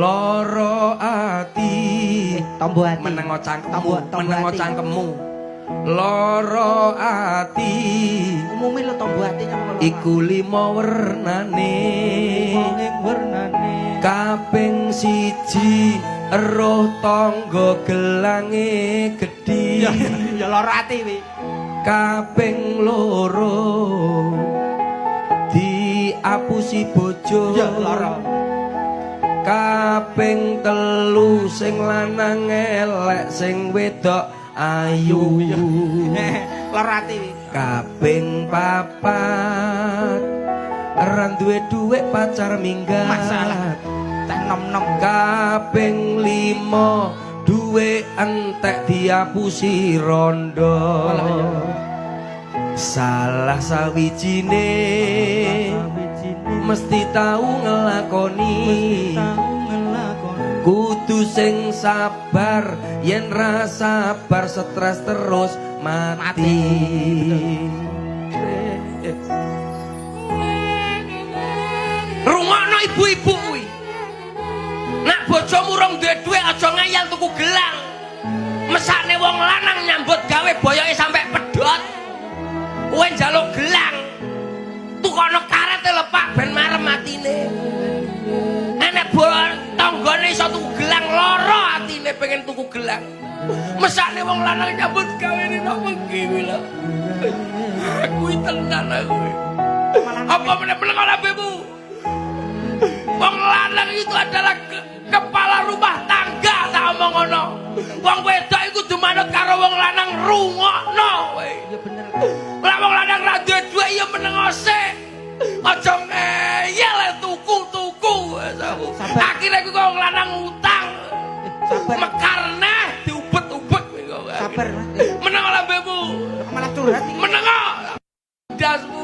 loro ati tombo ati menengo cangkemmu menengo cangkemmu loro ati umume lo tombo ati iku lima wernane kaping siji roh tangga gelange gedhi ya loro ati wi kaping loro diapusi bojo ya loro kaping telu sing lanang elek sing wedok ayu loro ati wi kaping papat ora duwe dhuwit pacar minggat masalah tak nom-nom kaping 5 duwe entek diapusi rondo salah sawijine mesti tau ngelakoni kudu sing sabar yen ra sabar stres terus mati. Rungokno ibu-ibu kuwi. Nak bojomu rong duwe dhuwit aja ngayal tuku gelang. Mesane wong lanang nyambut gawe boyoke sampe pedhot. Kowe njaluk gelang. Tukono karet lho Pak ben marem atine. Enek tanggane iso tuku gelang loro atine pengen tuku gelang. Mesane wong lanang nyambut gawe nek wengi kuwi lho. Kuwi tenan aku. Apa meneh-meneh kalabemu? Wong lanang itu adalah kepala rumah tangga tak omong ngono. Wong wedok iku kudu manut karo wong lanang rungokno kowe. Ya bener. Lah wong lanang ra duwe dhuwit ya menengose. Aja ngeyel tuku-tuku. Akhire ku wong lanang utang. Sabar. Mekarne diubet-ubet kowe. Sabar, Mas. Meneng kalabemu. Malah curhat iki. Meneng. Dasmu.